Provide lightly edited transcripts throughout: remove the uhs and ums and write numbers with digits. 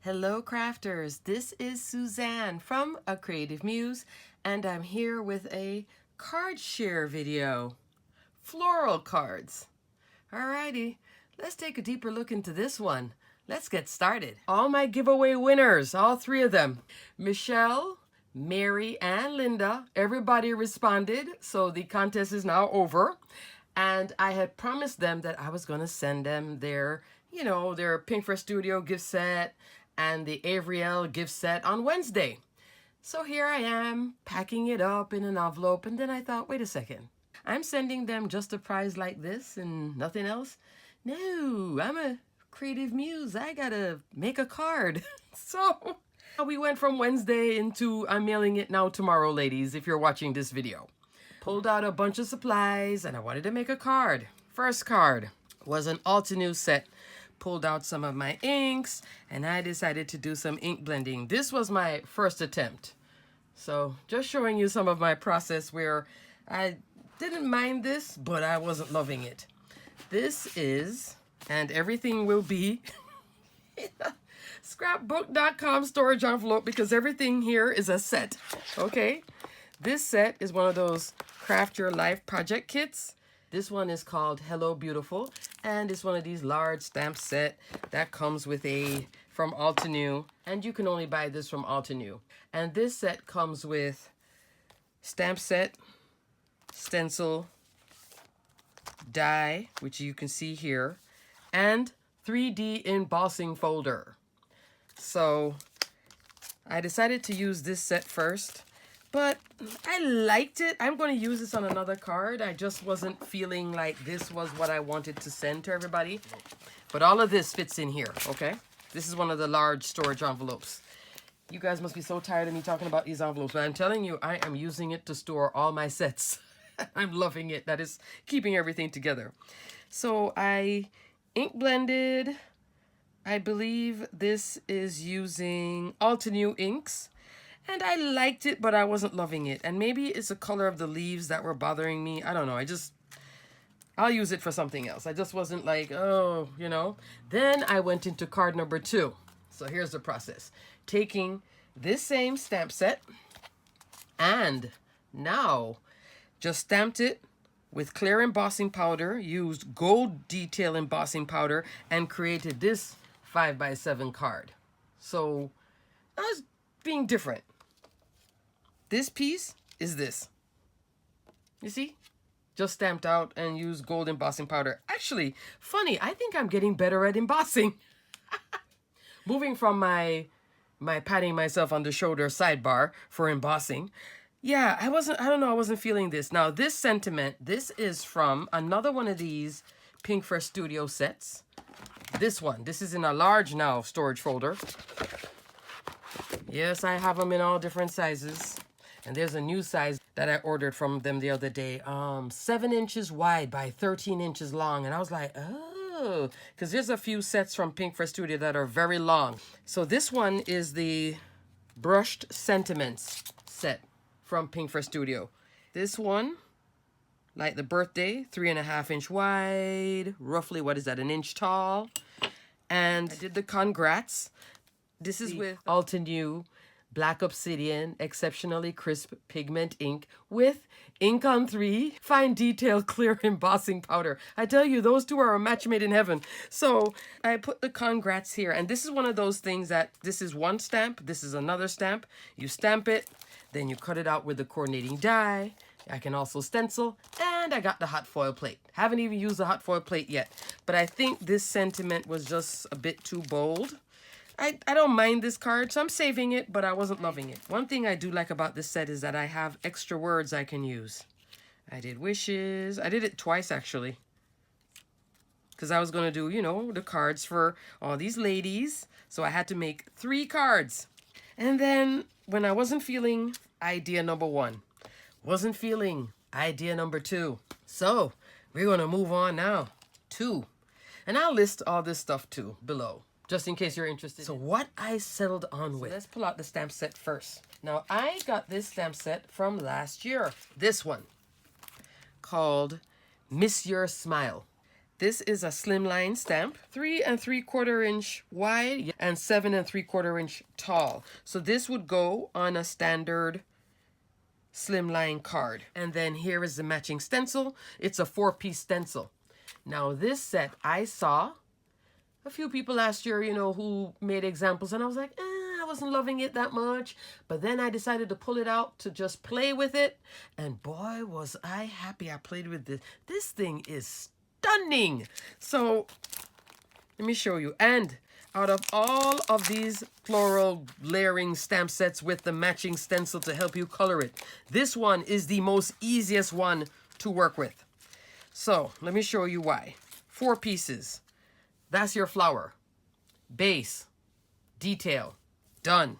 Hello crafters, this is Suzanne from A Creative Muse, and I'm here with a card share video. Floral cards. Alrighty, let's take a deeper look into this one. Let's get started. All my giveaway winners, all three of them, Michelle, Mary, and Linda, everybody responded, so the contest is now over. And I had promised them that I was going to send them their, their PinkFresh Studio gift set and the Avriel gift set on Wednesday. So here I am, packing it up in an envelope, and then I thought, wait a second. I'm sending them just a prize like this and nothing else? No, I'm a creative muse. I gotta make a card. So we went from Wednesday into I'm mailing it now tomorrow, ladies, if you're watching this video. Pulled out a bunch of supplies and I wanted to make a card. First card was an Altenew set. Pulled out some of my inks and I decided to do some ink blending. This was my first attempt. So just showing you some of my process where I didn't mind this, but I wasn't loving it. This is, and everything will be in a scrapbook.com storage envelope because everything here is a set, okay? This set is one of those Craft Your Life project kits. This one is called Hello Beautiful, and it's one of these large stamp set that comes with from Altenew, and you can only buy this from Altenew. And this set comes with stamp set, stencil, die, which you can see here, and 3D embossing folder. So I decided to use this set first, but I liked it. I'm going to use this on another card. I just wasn't feeling like this was what I wanted to send to everybody. But all of this fits in here, okay? This is one of the large storage envelopes. You guys must be so tired of me talking about these envelopes, but I'm telling you, I am using it to store all my sets. I'm loving it. That is keeping everything together. So I ink blended. I believe this is using Altenew inks. And I liked it, but I wasn't loving it. And maybe it's the color of the leaves that were bothering me. I don't know. I'll use it for something else. I just wasn't like, oh, Then I went into card number 2. So here's the process. Taking this same stamp set and now just stamped it with clear embossing powder, used gold detail embossing powder, and created this 5x7 card. So I was being different. This piece is this. You see? Just stamped out and used gold embossing powder. Actually, funny, I think I'm getting better at embossing. Moving from my patting myself on the shoulder sidebar for embossing. Yeah, I wasn't feeling this. Now, this sentiment, this is from another one of these PinkFresh Studio sets. This one. This is in a large now storage folder. Yes, I have them in all different sizes. And there's a new size that I ordered from them the other day. 7 inches wide by 13 inches long. And I was like, oh, because there's a few sets from PinkFresh Studio that are very long. So this one is the Brushed Sentiments set from PinkFresh Studio. This one, like the birthday, 3.5 inch wide, roughly, what is that, an inch tall. And I did the congrats. This is with Altenew Black Obsidian Exceptionally Crisp Pigment Ink with Ink on 3 Fine Detail Clear Embossing Powder. I tell you, those two are a match made in heaven. So I put the congrats here. And this is one of those things that this is one stamp, this is another stamp. You stamp it, then you cut it out with the coordinating die. I can also stencil, and I got the hot foil plate. Haven't even used the hot foil plate yet, but I think this sentiment was just a bit too bold. I don't mind this card, so I'm saving it, but I wasn't loving it. One thing I do like about this set is that I have extra words I can use. I did wishes. I did it twice, actually, because I was going to do, the cards for all these ladies, so I had to make 3 cards. And then when I wasn't feeling idea number 1, wasn't feeling idea number 2. So we're going to move on now. 2. And I'll list all this stuff too below, just in case you're interested. So what I settled on with. Let's pull out the stamp set first. Now I got this stamp set from last year. This one called Miss Your Smile. This is a slimline stamp, 3 3/4 inch wide and 7 3/4 inch tall. So this would go on a standard slimline card. And then here is the matching stencil. It's a 4-piece stencil. Now this set, I saw a few people last year, you know, who made examples, and I was like, I wasn't loving it that much. But then I decided to pull it out to just play with it. And boy, was I happy I played with this. This thing is stunning. So let me show you. And out of all of these floral layering stamp sets with the matching stencil to help you color it, this one is the most easiest one to work with. So let me show you why. 4 pieces. That's your flower. Base, detail, done.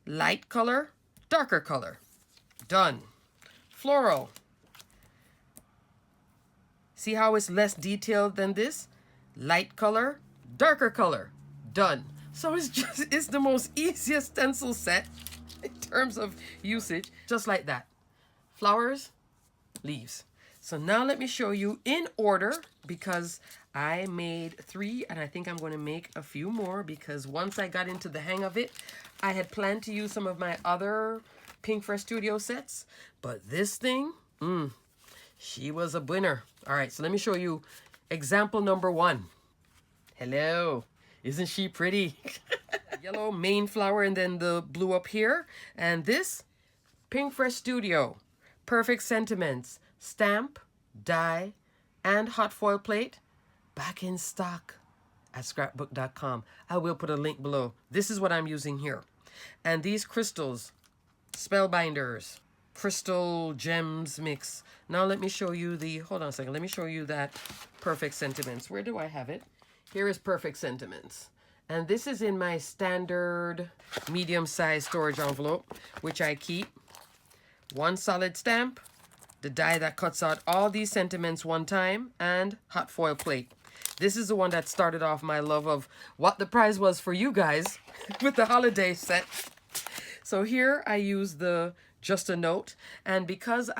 Light color, darker color, done. Floral. See how it's less detailed than this? Light color, darker color, done. So it's the most easiest stencil set in terms of usage, just like that. Flowers, leaves. So now let me show you in order, because I made 3 and I think I'm going to make a few more, because once I got into the hang of it, I had planned to use some of my other PinkFresh Studio sets, but this thing, she was a winner. All right, so let me show you example number 1. Hello, isn't she pretty? Yellow main flower and then the blue up here. And this, PinkFresh Studio, Perfect Sentiments, stamp, die, and hot foil plate, back in stock at scrapbook.com. I will put a link below. This is what I'm using here. And these crystals, Spellbinders, crystal gems mix. Now let me show you the, hold on a second, let me show you that Perfect Sentiments. Where do I have it? Here is Perfect Sentiments. And this is in my standard medium-sized storage envelope, which I keep. 1 solid stamp, the die that cuts out all these sentiments one time, and hot foil plate. This is the one that started off my love of what the prize was for you guys with the holiday set. So here I use the Just a Note, and because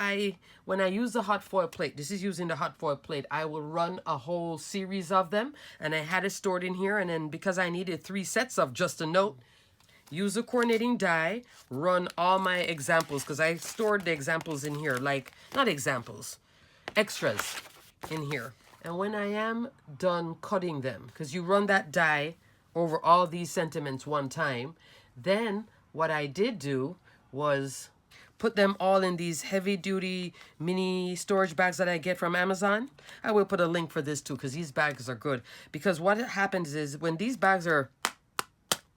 when I use the hot foil plate, this is using the hot foil plate, I will run a whole series of them, and I had it stored in here, and then because I needed 3 sets of Just a Note, use the coordinating die, run all my examples, because I stored the examples in here, like, not examples, extras in here. And when I am done cutting them, because you run that die over all these sentiments one time, then what I did do was put them all in these heavy-duty mini storage bags that I get from Amazon. I will put a link for this too, because these bags are good. Because what happens is when these bags are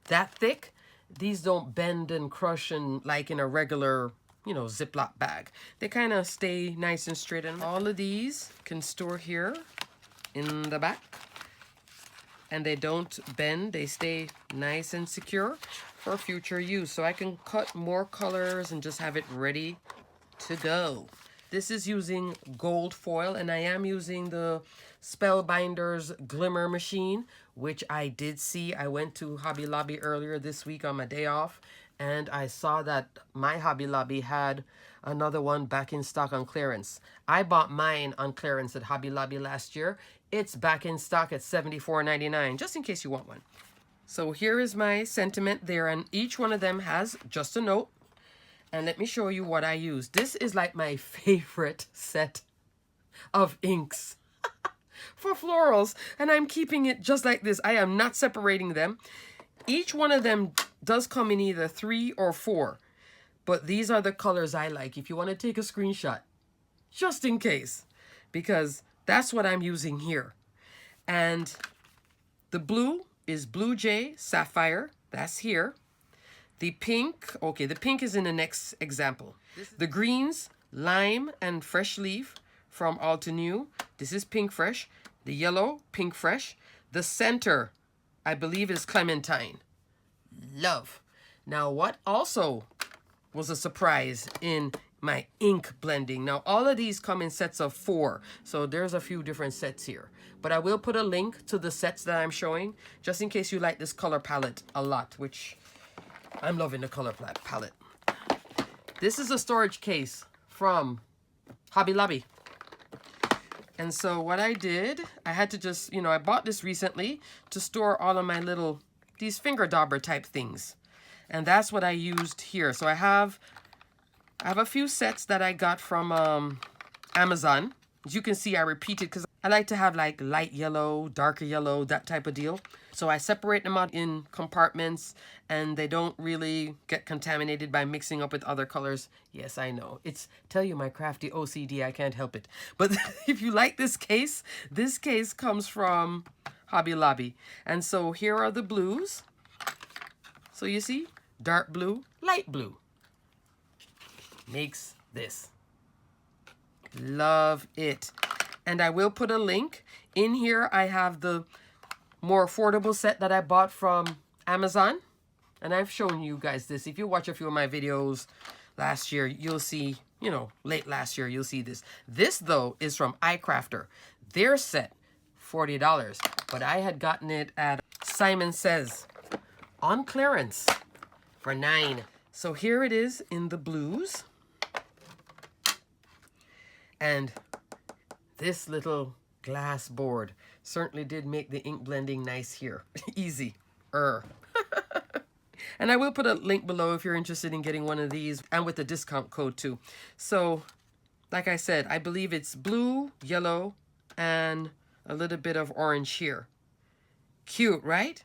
that thick, these don't bend and crush and like in a regular, you know, Ziploc bag. They kind of stay nice and straight. And all of these can store here in the back. And they don't bend. They stay nice and secure for future use. So I can cut more colors and just have it ready to go. This is using gold foil, and I am using the Spellbinders Glimmer Machine, which I did see. I went to Hobby Lobby earlier this week on my day off, and I saw that my Hobby Lobby had another one back in stock on clearance. I bought mine on clearance at Hobby Lobby last year. It's back in stock at $74.99, just in case you want one. So here is my sentiment there, and each one of them has Just a Note. And let me show you what I use. This is like my favorite set of inks for florals, and I'm keeping it just like this. I am not separating them. Each one of them does come in either 3 or 4, but these are the colors I like. If you want to take a screenshot, just in case, because that's what I'm using here. And the blue is Blue Jay Sapphire. That's here. The pink, okay, the pink is in the next example. The greens, Lime and Fresh Leaf from Altenew. This is PinkFresh. The yellow, PinkFresh. The center, I believe, is Clementine. Love. Now, what also was a surprise in my ink blending. Now, all of these come in sets of 4. So there's a few different sets here. But I will put a link to the sets that I'm showing, just in case you like this color palette a lot, which I'm loving the color palette. This is a storage case from Hobby Lobby. And so what I did, I had to just, I bought this recently to store all of my these finger dauber type things. And that's what I used here. So I have a few sets that I got from Amazon. As you can see, I repeated because I like to have like light yellow, darker yellow, that type of deal. So I separate them out in compartments and they don't really get contaminated by mixing up with other colors. Yes, I know. Tell you my crafty OCD, I can't help it. But if you like this case comes from Hobby Lobby. And so here are the blues. So you see, dark blue, light blue. Makes this. Love it. And I will put a link. In here, I have the more affordable set that I bought from Amazon. And I've shown you guys this. If you watch a few of my videos last year, you'll see, late last year, you'll see this. This, though, is from iCrafter. Their set, $40. But I had gotten it at Simon Says on clearance for $9. So here it is in the blues. And this little glass board certainly did make the ink blending nice here. Easy. And I will put a link below if you're interested in getting one of these and with the discount code too. So, like I said, I believe it's blue, yellow, and a little bit of orange here. Cute, right?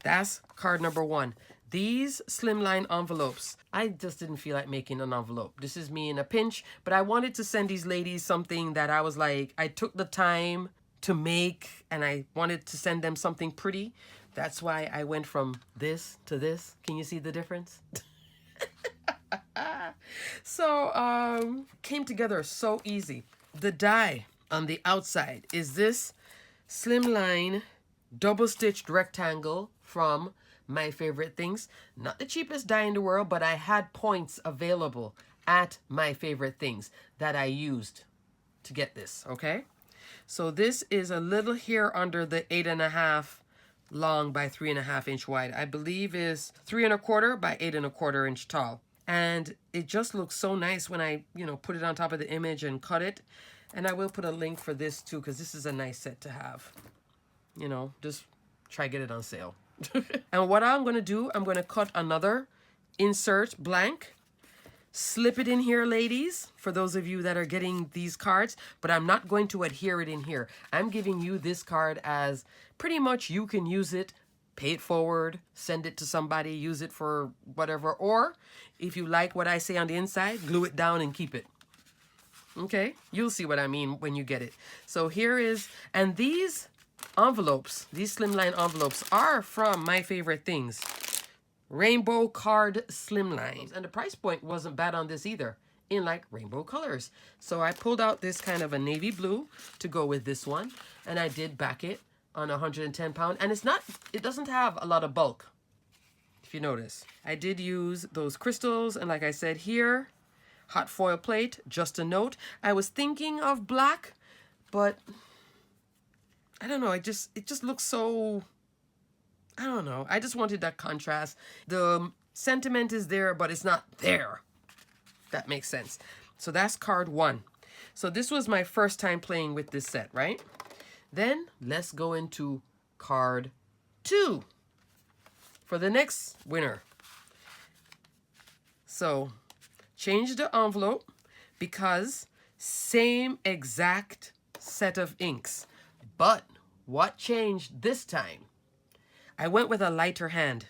That's card number 1. These slimline envelopes, I just didn't feel like making an envelope. This is me in a pinch, but I wanted to send these ladies something that I was like, I took the time to make and I wanted to send them something pretty. That's why I went from this to this. Can you see the difference? So, came together so easy. The die on the outside is this slimline double-stitched rectangle from My Favorite Things. Not the cheapest die in the world, but I had points available at My Favorite Things that I used to get this, okay? So this is a little here under the 8.5 long by 3.5 inch wide. I believe is 3 1/4 by 8 1/4 inch tall. And it just looks so nice when I, put it on top of the image and cut it. And I will put a link for this too, because this is a nice set to have. Just try to get it on sale. And what I'm going to do, I'm going to cut another insert blank, slip it in here, ladies, for those of you that are getting these cards, but I'm not going to adhere it in here. I'm giving you this card as pretty much you can use it, pay it forward, send it to somebody, use it for whatever, or if you like what I say on the inside, glue it down and keep it. Okay? You'll see what I mean when you get it. So here is, and these envelopes, these slimline envelopes are from My Favorite Things. Rainbow card slimline. And the price point wasn't bad on this either, in like rainbow colors. So I pulled out this kind of a navy blue to go with this one, and I did back it on 110 pound. And it doesn't have a lot of bulk, if you notice. I did use those crystals, and like I said here, hot foil plate, just a note. I was thinking of black, but I don't know, it just looks so, I don't know. I just wanted that contrast. The sentiment is there, but it's not there. That makes sense. So that's card 1. So this was my first time playing with this set, right? Then let's go into card 2 for the next winner. So change the envelope because same exact set of inks. But what changed this time? I went with a lighter hand.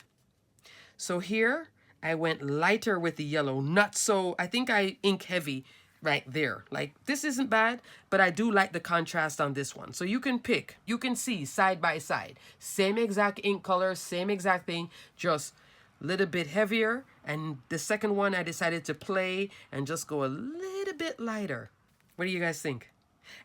So here, I went lighter with the yellow. Not so, I think I ink heavy right there. Like, this isn't bad, but I do like the contrast on this one. So you can pick. You can see side by side. Same exact ink color, same exact thing, just a little bit heavier. And the second one, I decided to play and just go a little bit lighter. What do you guys think?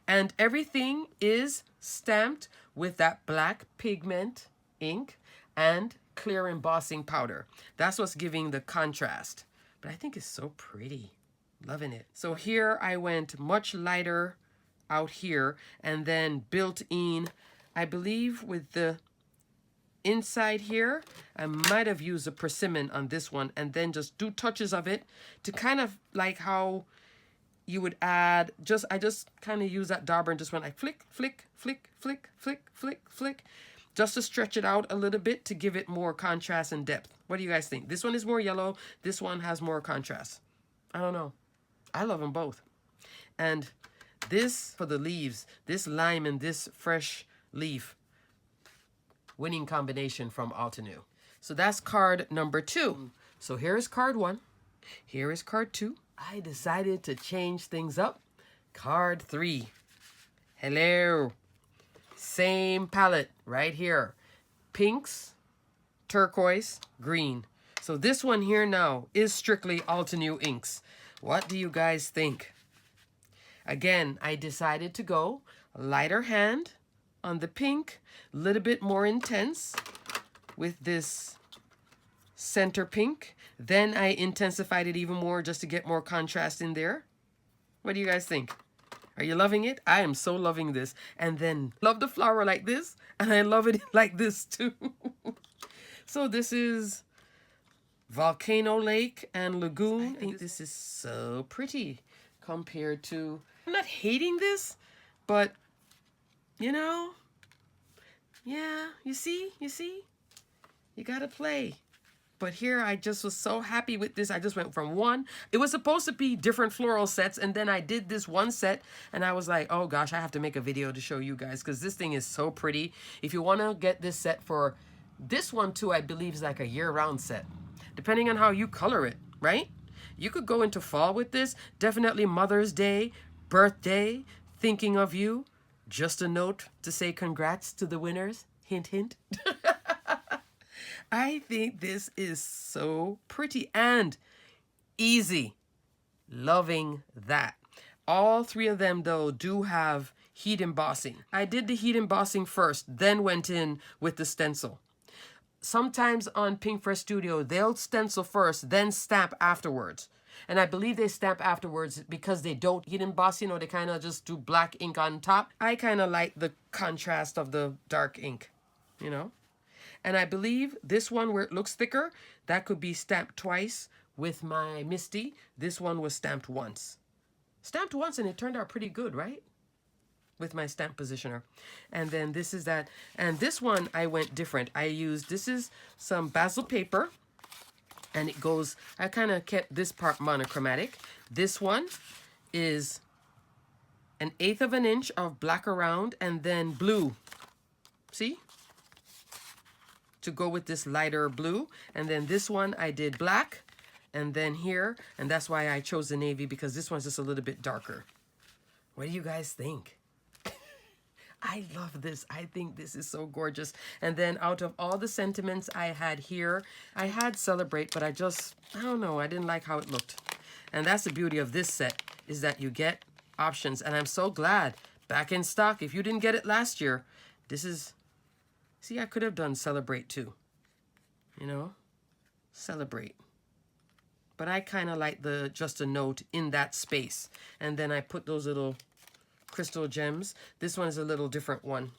And everything is stamped with that black pigment ink and clear embossing powder. That's what's giving the contrast. But I think it's so pretty. Loving it. So here I went much lighter out here and then built in, I believe with the inside here, I might have used a persimmon on this one and then just do touches of it to kind of like how you would add, I just kind of use that dauber and just went like flick, flick, flick, flick, flick, flick, flick, just to stretch it out a little bit to give it more contrast and depth. What do you guys think? This one is more yellow. This one has more contrast. I don't know. I love them both. And this for the leaves, this lime and this fresh leaf, winning combination from Altenew. So that's card number 2. So here is card 1. Here is card 2. I decided to change things up. Card 3. Hello. Same palette right here. Pinks, turquoise, green. So this one here now is strictly Altenew inks. What do you guys think? Again, I decided to go lighter hand on the pink, a little bit more intense with this center pink. Then I intensified it even more just to get more contrast in there. What do you guys think? Are you loving it? I am so loving this. And then love the flower like this, and I love it like this too. So this is Volcano Lake and Lagoon. I think this is so pretty compared to, I'm not hating this, but you know, yeah, you see, you gotta play. But here I just was so happy with this. I just went from one. It was supposed to be different floral sets, and then I did this one set, and I was like, oh gosh, I have to make a video to show you guys because this thing is so pretty. If you want to get this set for this one too, I believe is like a year-round set, depending on how you color it, right? You could go into fall with this. Definitely Mother's Day, birthday, thinking of you. Just a note to say congrats to the winners. Hint, hint. I think this is so pretty and easy. Loving that. All 3 of them, though, do have heat embossing. I did the heat embossing first, then went in with the stencil. Sometimes on PinkFresh Studio, they'll stencil first, then stamp afterwards. And I believe they stamp afterwards because they don't heat emboss, you know, they kind of just do black ink on top. I kind of like the contrast of the dark ink, you know. And I believe this one where it looks thicker, that could be stamped twice with my Misty. This one was stamped once. Stamped once and it turned out pretty good, right? With my stamp positioner. And then this is that. And this one I went different. I used, this is some basil paper. And it goes, I kind of kept this part monochromatic. This one is 1/8 of an inch of black around and then blue. See? To go with this lighter blue. And then this one I did black and then here, and that's why I chose the navy, because this one's just a little bit darker. What do you guys think? I love this. I think this is so gorgeous. And then out of all the sentiments I had here, I had Celebrate, but I don't know, I didn't like how it looked. And that's the beauty of this set, is that you get options, and I'm so glad back in stock. If you didn't get it last year, this is, see, I could have done Celebrate too, you know, Celebrate. But I kind of like the just a note in that space. And then I put those little crystal gems. This one is a little different one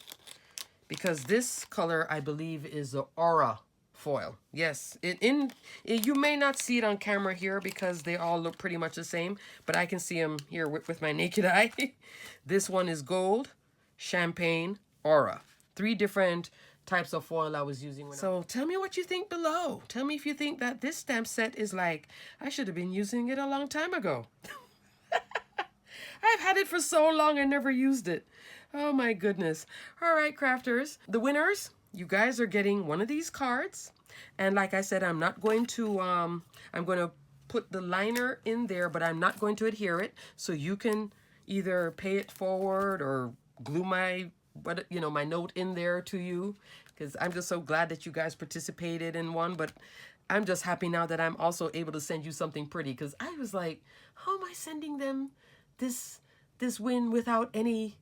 because this color I believe is the Aura foil. Yes, you may not see it on camera here because they all look pretty much the same, but I can see them here with my naked eye. This one is gold, champagne, Aura. 3 different types of foil I was using. So tell me what you think below. Tell me if you think that this stamp set is like, I should have been using it a long time ago. I've had it for so long I never used it. Oh my goodness. All right, crafters. The winners, you guys are getting one of these cards. And like I said, I'm not going to, I'm going to put the liner in there, but I'm not going to adhere it. So you can either pay it forward or glue my, my note in there to you, because I'm just so glad that you guys participated in one. But I'm just happy now that I'm also able to send you something pretty, because I was like, how am I sending them this win without any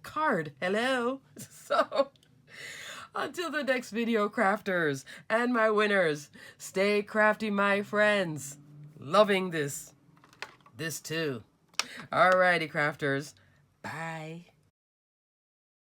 card? Hello. So until the next video, crafters and my winners, stay crafty, my friends. Loving this too. Alrighty, crafters. Bye.